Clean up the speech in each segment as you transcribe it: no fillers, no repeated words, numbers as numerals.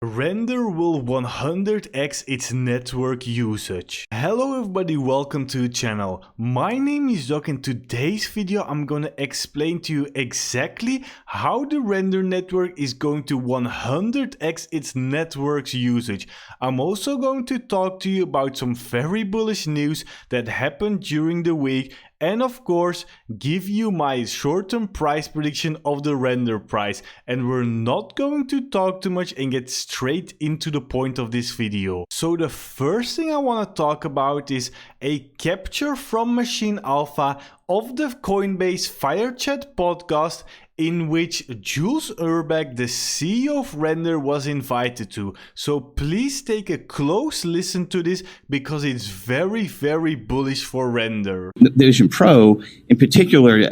Render will 100x its network usage. Hello everybody, welcome to the channel. My name is Doc. In today's video I'm gonna explain to you exactly how the render network is going to 100x its network's usage. I'm also going to talk to you about some very bullish news that happened during the week, and of course give you my short-term price prediction of the render price. And we're not going to talk too much and get straight into the point of this video. So the first thing I want to talk about is a capture from Machine Alpha of the Coinbase Fire Chat podcast, in which Jules Urbeck, the CEO of Render, was invited to. So please take a close listen to this because it's very, very bullish for Render. The Vision Pro, in particular,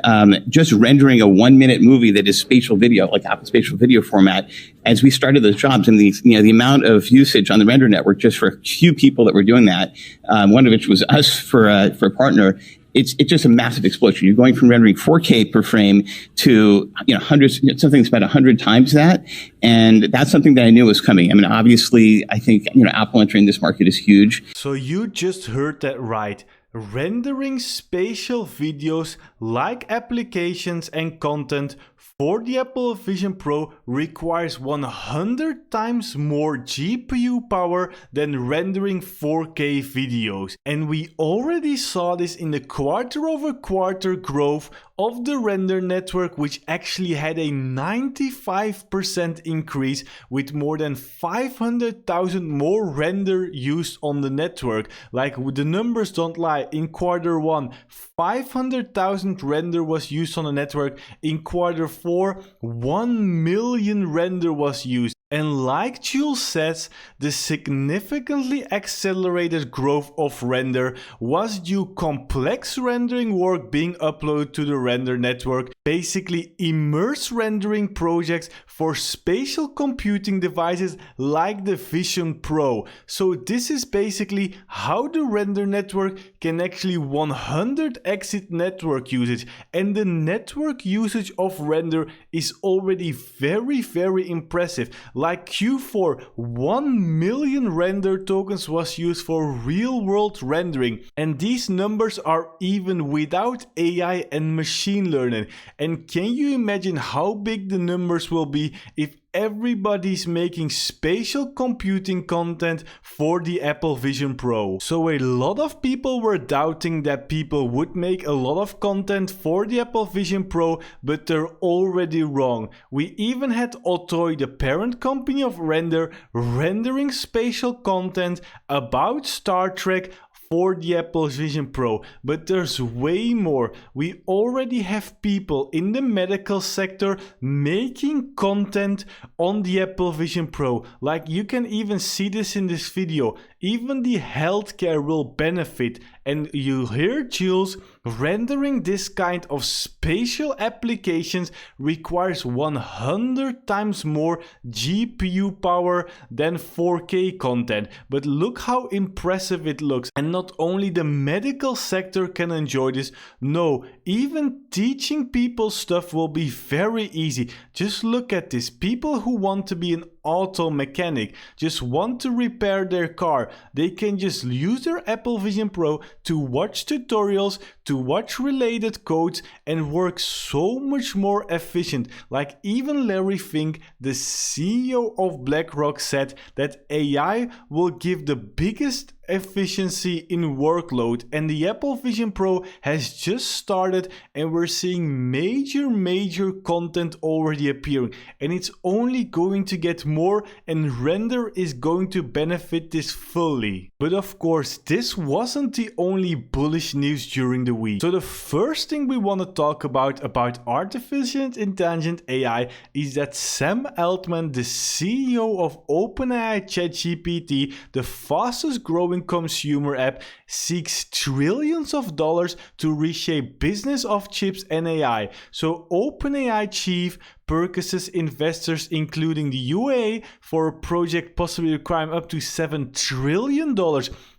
just rendering a 1-minute movie that is spatial video, like Apple spatial video format. As we started those jobs, and the amount of usage on the Render network just for a few people that were doing that, one of which was us for a partner. It's just a massive explosion. You're going from rendering 4K per frame to hundreds, something that's about 100 times that, and that's something that I knew was coming. I mean, obviously, I think Apple entering this market is huge. So you just heard that right. Rendering spatial videos like applications and content for the Apple Vision Pro requires 100 times more GPU power than rendering 4K videos. And we already saw this in the quarter-over-quarter growth of the render network, which actually had a 95% increase, with more than 500,000 more render used on the network. Like, the numbers don't lie. In quarter one, 500,000 render was used on the network. In quarter four, 1 million render was used. And like Jules says, the significantly accelerated growth of render was due complex rendering work being uploaded to the render network, basically immerse rendering projects for spatial computing devices like the Vision Pro. So this is basically how the render network can actually 100x its network usage. And the network usage of render is already very, very impressive. Like Q4, 1 million render tokens was used for real-world rendering. And these numbers are even without AI and machine learning. And can you imagine how big the numbers will be if everybody's making spatial computing content for the Apple Vision Pro? So a lot of people were doubting that people would make a lot of content for the Apple Vision Pro, but they're already wrong. We even had Otoy, the parent company of Render, rendering spatial content about Star Trek for the Apple Vision Pro. But there's way more. We already have people in the medical sector making content on the Apple Vision Pro. Like, you can even see this in this video. Even the healthcare will benefit. And you hear Jules, rendering this kind of spatial applications requires 100 times more GPU power than 4K content. But look how impressive it looks. And not only the medical sector can enjoy this, no, even teaching people stuff will be very easy. Just look at this. People who want to be an auto mechanic, just want to repair their car, they can just use their Apple Vision Pro to watch tutorials, to watch related codes, and work so much more efficient. Like, even Larry Fink, the CEO of BlackRock, said that AI will give the biggest efficiency in workload, and the Apple Vision Pro has just started, and we're seeing major content already appearing, and it's only going to get more, and Render is going to benefit this fully. But of course, this wasn't the only bullish news during the week. So the first thing we want to talk about artificial intelligence AI is that Sam Altman, the CEO of OpenAI ChatGPT, the fastest growing consumer app, seeks trillions of dollars to reshape business of chips and AI. So OpenAI chief purchases investors, including the UAE, for a project possibly requiring up to $7 trillion.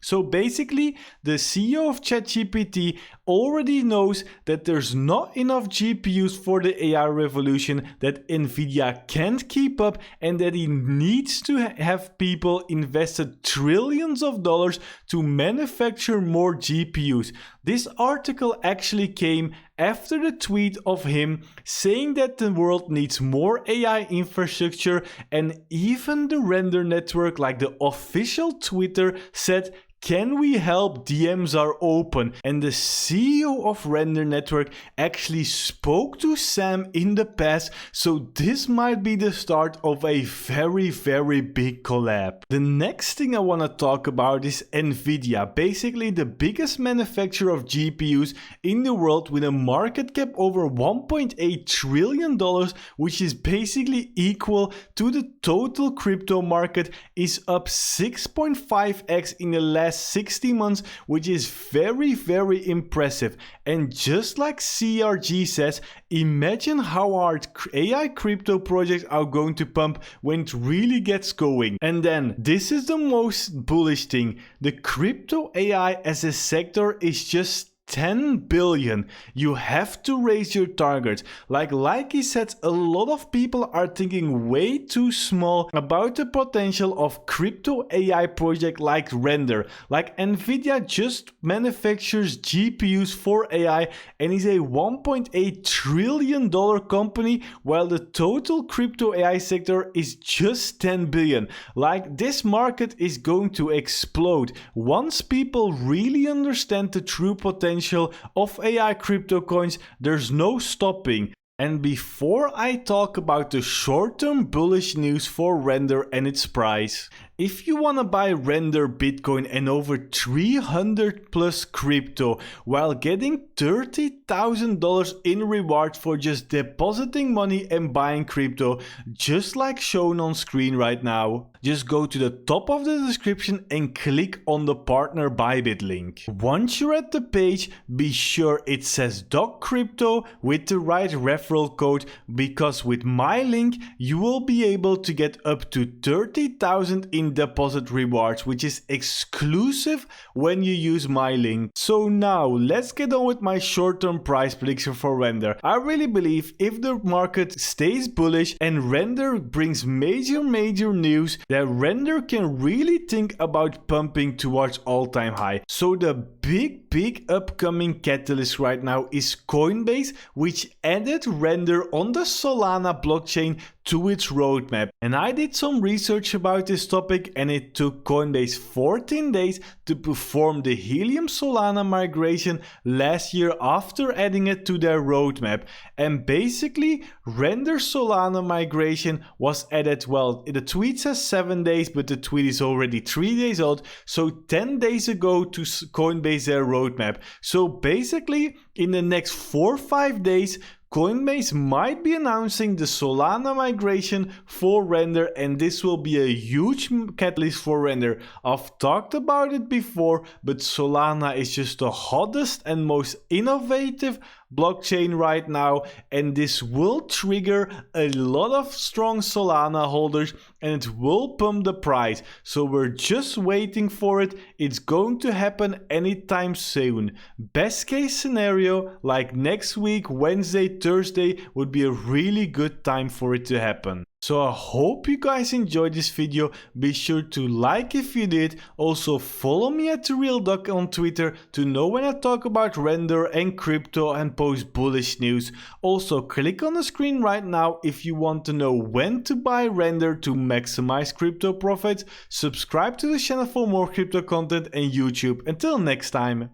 So basically, the CEO of ChatGPT already knows that there's not enough GPUs for the AI revolution, that Nvidia can't keep up, and that he needs to have people invested trillions of dollars to manufacture more GPUs. This article actually came after the tweet of him saying that the world needs more AI infrastructure, and even the render network, like the official Twitter, said, "Can we help? DMs are open." And the CEO of Render Network actually spoke to Sam in the past, so this might be the start of a very, very big collab. The next thing I want to talk about is Nvidia, basically the biggest manufacturer of GPUs in the world with a market cap over $1.8 trillion, which is basically equal to the total crypto market, is up 6.5x in the last 60 months, which is very, very impressive. And just like CRG says, imagine how hard AI crypto projects are going to pump when it really gets going. And then this is the most bullish thing: the crypto AI as a sector is just 10 billion. You have to raise your targets. Like he said, a lot of people are thinking way too small about the potential of crypto AI project like Render. Like Nvidia just manufactures GPUs for AI and is a $1.8 trillion company, while the total crypto AI sector is just 10 billion. Like, this market is going to explode once people really understand the true potential of AI crypto coins. There's no stopping. And before I talk about the short-term bullish news for Render and its price, if you want to buy Render Bitcoin and over 300 plus crypto while getting $30,000 in reward for just depositing money and buying crypto, just like shown on screen right now, just go to the top of the description and click on the partner Bybit link. Once you're at the page, be sure it says Doc Crypto with the right referral code, because with my link you will be able to get up to 30,000 in deposit rewards, which is exclusive when you use my link. So now let's get on with my short-term price prediction for Render. I really believe if the market stays bullish and Render brings major news, that Render can really think about pumping towards all-time high. So the big upcoming catalyst right now is Coinbase, which added Render on the Solana blockchain to its roadmap. And I did some research about this topic, and it took Coinbase 14 days to perform the Helium Solana migration last year after adding it to their roadmap. And basically, Render Solana migration was added, well, the tweet says 7 days, but the tweet is already 3 days old, so 10 days ago to Coinbase their roadmap. So basically, in the next 4 or 5 days, Coinbase might be announcing the Solana migration for Render, and this will be a huge catalyst for Render. I've talked about it before, but Solana is just the hottest and most innovative blockchain right now, and this will trigger a lot of strong Solana holders and it will pump the price. So we're just waiting for it. It's going to happen anytime soon. Best case scenario, like next week, Wednesday, Thursday, would be a really good time for it to happen. So I hope you guys enjoyed this video. Be sure to like if you did. Also follow me at TheRealDoc on Twitter to know when I talk about Render and crypto and post bullish news. Also click on the screen right now if you want to know when to buy Render to maximize crypto profits. Subscribe to the channel for more crypto content and YouTube. Until next time.